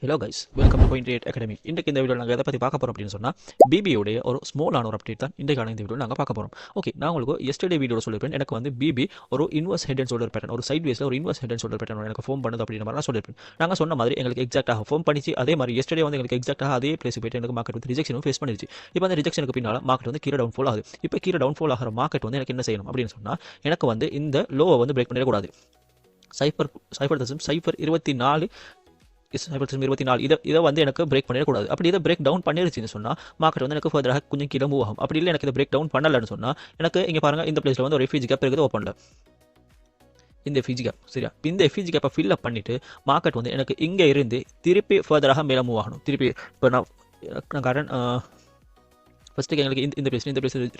Hello guys, welcome to Coin38 academy. இன்றைக்கு இந்த video நாங்கள் எதை பற்றி பார்க்க போகிறோம் அப்படின்னு சொன்னால், பிபியோடைய ஒரு ஸ்மாலான ஒரு அப்டேட் தான் இன்றைக்கான இந்த வீடியோ நாங்கள் பார்க்க போகிறோம். ஓகே, நான் உங்களுக்கு எஸ்டர்டே வீடியோ சொல்லியிருப்பேன். எனக்கு வந்து பிபி ஒரு inverse head and shoulder pattern, ஒரு சைட் வேஸில் ஒரு inverse head and shoulder pattern எனக்கு ஃபோம் பண்ணுது அப்படின்ற மாதிரி நான் சொல்லியிருப்பேன். நாங்கள் சொன்ன மாதிரி எங்களுக்கு எக்ஸாக்டாக ஃபோம் பண்ணிச்சு. அதே மாதிரி எஸ்டர்டே வந்து எங்களுக்கு எக்ஸாக்டாக அதே பிளேஸ் போயிட்டு எனக்கு மார்க்கெட் வந்து ரிஜெக்ஷனும் ஃபேஸ் பண்ணிருச்சு. இப்போ அந்த ரிஜெக்ஷனுக்கு பின்னால் மார்க்கெட் வந்து கீழே டவுன் ஃபால் ஆகுது. இப்போ கீழே டவுன் ஃபால் ஆகிற மார்க்கெட் வந்து எனக்கு என்ன செய்யணும் அப்படின்னு சொன்னால், எனக்கு வந்து இந்த லோவை வந்து பிரேக் பண்ணிடக்கூடாது. சைஃபர் 24 இதை வந்து எனக்கு பிரேக் பண்ணிடக்கூடாது. அப்படி இதை பிரேக் டவுன் பண்ணிருச்சுன்னு சொன்னால் மார்க்கெட் வந்து எனக்கு ஃபர்தராக கொஞ்சம் கீழே மூவ் ஆகும். அப்படி இல்லை எனக்கு இதை பிரேக் டவுன் பண்ணலன்னு சொன்னால், எனக்கு இங்கே பாருங்கள், இந்த பிளேஸில் வந்து ஒரு எஃப்இஜி கேப் இருக்குது ஓப்பனில். இந்த எஃப்இஜி கேப் சரியா, இந்த எஃப்இஜி கேப்பை ஃபில் அப் பண்ணிவிட்டு மார்க்கெட் வந்து எனக்கு இங்கே இருந்து திருப்பி ஃபர்தராக மேலே மூவ் ஆகணும். திருப்பி இப்போ நான் கரண்ட் ஃபஸ்ட்டுக்கு எங்களுக்கு இந்த பிளேஸ்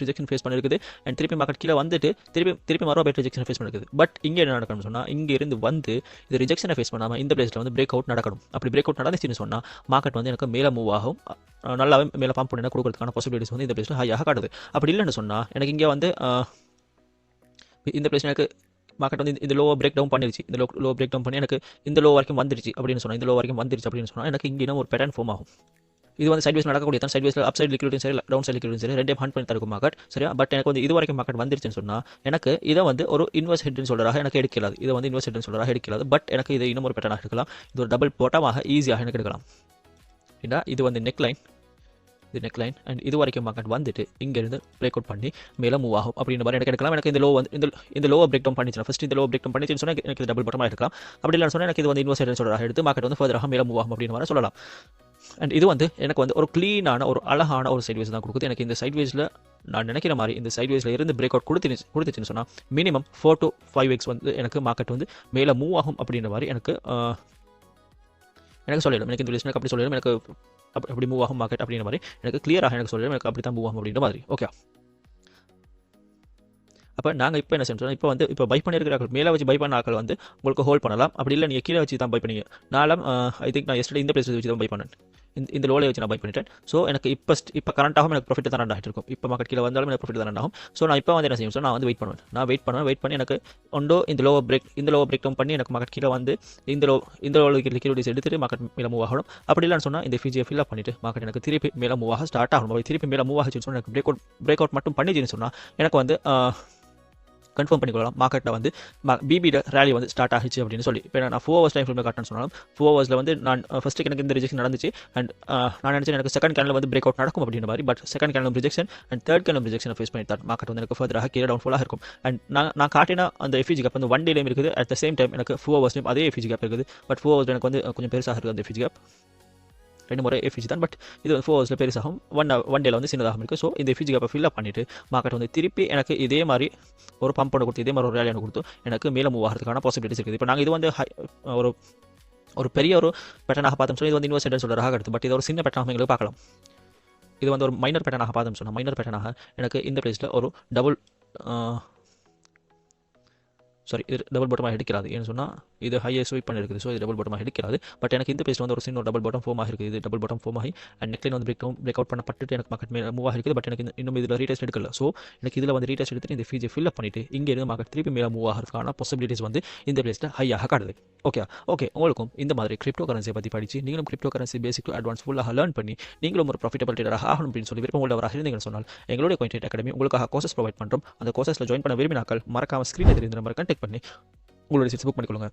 ரிஜெக்ஷன் ஃபேஸ் பண்ணிருக்குது. அண்ட் திருப்பி மார்க்கெட் கீழே வந்துட்டு திருப்பி மறுபடியும் ரிஜெக்ஷன் ஃபேஸ் பண்ணிருக்குது. பட் இங்கே என்ன நடக்கணும்னு சொன்னால், இங்கே இருந்து வந்து இது ரிஜெக்ஷனை ஃபேஸ் பண்ணாமல் இந்த பிளேஸில் வந்து பிரேக் அவுட் நடக்கணும். அப்படி பிரேக் அவுட் நடந்துச்சுன்னு சொன்னால் மார்க்கெட் வந்து எனக்கு மேலே மூவ் ஆகும். நல்லாவே மேலே பம்ப் பண்ணி கொடுக்கறதுக்கான பாசிபிலிட்டிஸ் வந்து இந்த பிளேஸில் ஹையாக காட்டுது. அப்படி இல்லைன்னு சொன்னால் எனக்கு இங்கே வந்து இந்த பிளேஸ் எனக்கு மார்க்கெட் வந்து இந்த லோவை பிரேக் டவுன் பண்ணிருச்சு. இந்த லோ பிரேக் டவுன் பண்ணி எனக்கு இந்த லோ வரைக்கும் வந்துருச்சு அப்படின்னு சொன்னால் எனக்கு இங்கே ஒரு பேட்டர்ன் ஃபார்ம் ஆகும். இது வந்து சைட் வேஸ் நடக்கக்கூடிய தான். சைட் வேஸில் அப் சைட் லிக்விடிட்டி சரி, டவுன் சைட் லிக்விடிட்டி சரி, ரெண்டே ஹண்ட் பண்ணி தருக்கும் மார்க்கெட் சரியா. பட் எனக்கு வந்து இது வரைக்கும் மார்க்கெட் வந்துருச்சுன்னு சொன்னால் எனக்கு இதை வந்து ஒரு இன்வெஸ்ட் ஹெட்னு சொல்கிறாக எனக்கு எடுக்கலாது. இதை வந்து இன்வெஸ்ட் ஹெட்னு சொல்கிறாக எடுக்கலாது. பட் எனக்கு இது இன்னும் ஒரு பேட்டர்னாக எடுக்கலாம். இது ஒரு டபுள் பாட்டமாக ஈஸியாக எனக்கு எடுக்கலாம். ஏன்னா இது வந்து நெக்லைன், இது நெக்லைன் அண்ட் இது வரைக்கும் மார்க்கெட் வந்துட்டு இங்கேருந்து பிரேக் அவுட் பண்ணி மேலே மூவ் ஆகும் அப்படின்ற மாதிரி எனக்கு எடுக்கலாம். எனக்கு இந்த லோ வந்து இந்த லோவை பிரேக் டவுன் பண்ணிச்சுன்னா, ஃபஸ்ட் இந்த லோ பிரேக் டவுன் பண்ணிச்சுன்னு சொன்னால் எனக்கு டபுள் பாட்டமாக எடுக்கலாம். அப்படி இல்லைன்னு சொன்னால் எனக்கு இது வந்து இன்வெஸ்ட் ஹெட்னு சொல்கிறாக எடுத்து மார்க்கெட் வந்து ஃபர்தராக மேலே மூவ் ஆகும் அப்படின்னு மாதிரி சொல்லலாம். அண்ட் இது வந்து எனக்கு வந்து ஒரு க்ளீனான ஒரு அழகான ஒரு சைட்வேஸ் தான் கொடுக்குது. எனக்கு இந்த சைட்வேஸில் நான் நினைக்கிற மாதிரி இந்த சைட்வேஸில் இருந்து பிரேக் அவுட் கொடுத்துச்சுன்னு சொன்னால் மினிமம் 4 to 5x வந்து எனக்கு மார்க்கெட் வந்து மேலே மூவ் ஆகும் அப்படின்ற மாதிரி எனக்கு சொல்லிடும். எனக்கு இந்த பிளேஸ் எனக்கு அப்படி சொல்லிடும். எனக்கு அப்படி மூவ் ஆகும் மார்க்கெட் அப்படின்ற மாதிரி எனக்கு கிளியராக எனக்கு சொல்லிடும். எனக்கு அப்படி தான் மூவ் ஆகும் அப்படின்ற மாதிரி. ஓகே, அப்போ நாங்கள் இப்போ என்ன செய்யணும், இப்போ பை பண்ணியிருக்கிறார்கள் மேலே வச்சு பை பண்ண ஆக்கள் வந்து உங்களுக்கு ஹோல்ட் பண்ணலாம். அப்படி இல்லை நீங்கள் கீழே வச்சு தான் பை பண்ணீங்க. ஐ திங்க் நான் எஸ்டே இந்த பிளேஸ் வச்சு தான் பை பண்ணேன். இந்த லோலை வச்சு நான் பை பண்ணிட்டேன். ஸோ எனக்கு இப்போ கரண்டாகவும் எனக்கு ப்ராஃபிட் தான் ரன் ஆகிட்டு இருக்கும். இப்போ மார்க்கெட் கீழே வந்தாலும் எனக்கு ப்ராஃபிட் தான் ரன் ஆகும். ஸோ நான் இப்போ வந்து என்ன செய்யும், நான் வந்து வெயிட் பண்ணி எனக்கு ஒண்டோ இந்த லோ பிரேக் டவுன் பண்ணி எனக்கு மார்க்கெட் கீழே வந்து இந்த லோ லிக்விடிட்டிஸ் எடுத்துட்டு மார்க்கெட் மேலே மூவ் ஆகணும். அப்படி இல்லைன்னு சொன்னால் இந்த ஃபிஜியை ஃபில் அப் பண்ணிட்டு மார்க்கெட் எனக்கு திருப்பி மேலே மூவ் ஆக ஸ்டார்ட் ஆகணும். திருப்பி மேலே மூவ் ஆகிச்சுன்னு சொன்னால் எனக்கு பிரேக் அவுட் மட்டும் பண்ணிச்சுன்னு சொன்னால் எனக்கு வந்து கன்ஃபார்ம் பண்ணிக்கொள்ளலாம் மார்க்கெட்டில் வந்து பிபியோட ரேலி வந்து ஸ்டார்ட் ஆகிச்சு அப்படின்னு சொல்லி. இப்போ நான் 4 hours டைம் ஃப்ரேமில் காட்டணும்னு சொன்னாலும் 4 hours வந்து நான் ஃபஸ்ட்டு எனக்கு இந்த ரிஜெக்ஷன் நடந்துச்சு. அண்ட் நான் நினச்சேன் எனக்கு செகண்ட் கேனில் வந்து பிரேக் அவுட் நடக்கும் அப்படின்ற மாதிரி. பட் செகண்ட் கேனில் ரிஜெக்ஷன் அண்ட் தேர்ட் கேனில் ரிஜெக்ஷனை ஃபேஸ் பண்ணி தான் மார்க்கெட் வந்து எனக்கு ஃபர்தராக கீழே டவுன் ஃபுல்லாக இருக்கும். அண்ட் நான் காட்டின அந்த எஃப்இஜி கேப் வந்து 1 டேலையும் இருக்குது. அட் த சேம் டைம் எனக்கு 4 hours அதே எஃப்இஜி கேப் இருக்குது. பட் 4 hours எனக்கு வந்து கொஞ்சம் பெருசாக இருக்குது அந்த எஃப்இஜி கேப். 2 முறை எஃப்இஜி தான். பட் இது வந்து 4 hours பெருசாகும், ஒன் டேல வந்து சின்னதாக இருக்குது. ஸோ இந்த எஃப்இஜி கேப்பை ஃபில் அப் பண்ணிவிட்டு மார்க்கெட் வந்து திருப்பி எனக்கு இதே மாதிரி ஒரு பம்ப் பண்ண கொடுத்து இதே மாதிரி ஒரு ரேலியான கொடுத்து எனக்கு மேலே மூவ் ஆகிறதுக்கான பாசிபிலிட்டிஸ் இருக்குது. இப்போ நாங்கள் இது வந்து ஒரு பெரிய ஒரு பேட்டர்னாக பார்த்தோம் சொன்னால் இது வந்து இன்வெஸ்ட் ஹெட் சொல்கிறதாக எடுத்து. பட் இது ஒரு சின்ன பேட்டர்னாக எங்களுக்கு பார்க்கலாம். இது வந்து ஒரு மைனர் பேட்டர்னாக பார்த்தோம் சொன்னால் மைனர் பேட்டர்னாக எனக்கு இந்த பிளேஸில் ஒரு இது டபுள் பாட்டமாக எடுக்கிறாது. ஏன்னு சொன்னால் இது ஹையை ஸ்வீப் பண்ணிருக்குது. ஸோ இது டபுள் பாட்டமாக எடுக்கிறாது. பட் எனக்கு இந்த பிளேஸில் வந்து ஒரு சின்ன ஒரு டபுள் பாட்டம் ஃபார்ம் ஆகிருக்குது. இது டபுள் பாட்டம் ஃபார்ம் ஆகி அண்ட் நெக்லைன் வந்து பிரேக் அவுட் பண்ணப்பட்டு எனக்கு மார்க்கெட் மேலே மூவ் ஆகிருக்குது. பட் எனக்கு இன்னும் இதில் ரீடெஸ்ட் எடுக்கல. ஸோ எனக்கு இதில் வந்து ரீடெஸ்ட் எடுத்துட்டு இந்த ஃபீஜை ஃபில் அப் பண்ணிட்டு இங்கே இருந்து மார்க்கெட் திருப்பி மேலே மூவ் ஆகிறதுக்கான பாசிபிலிட்டிஸ் வந்து இந்த பிளேஸில் ஹையாக காட்டுது. ஓகே, உங்களுக்கும் இந்த மாதிரி கிரிப்டோ கரன்சியை பற்றி படித்து நீங்களும் crypto currency basic to advance ஃபுல்லாக லேர்ன் பண்ணி நீங்களும் ஒரு ப்ராஃபிட்டபிள் ட்ரேடராக ஆகணும் அப்படின்னு சொல்லி விருப்பம் உள்ளவராக இருந்தீங்கன்னு சொன்னால் எங்களுடைய Coin38 அகாடமி உங்களுக்காக கோர்சஸ் ப்ரொவைட் பண்ணுறோம். அந்த கோர்சஸில் ஜாயின் பண்ண விரும்பினாக்கள் மறக்காம ஸ்க்ரீனில் தெரிந்த நம்பரை கான்டாக்ட் பண்ணி உங்களுடைய சீட்ஸ் புக் பண்ணிக்கொள்ளுங்க.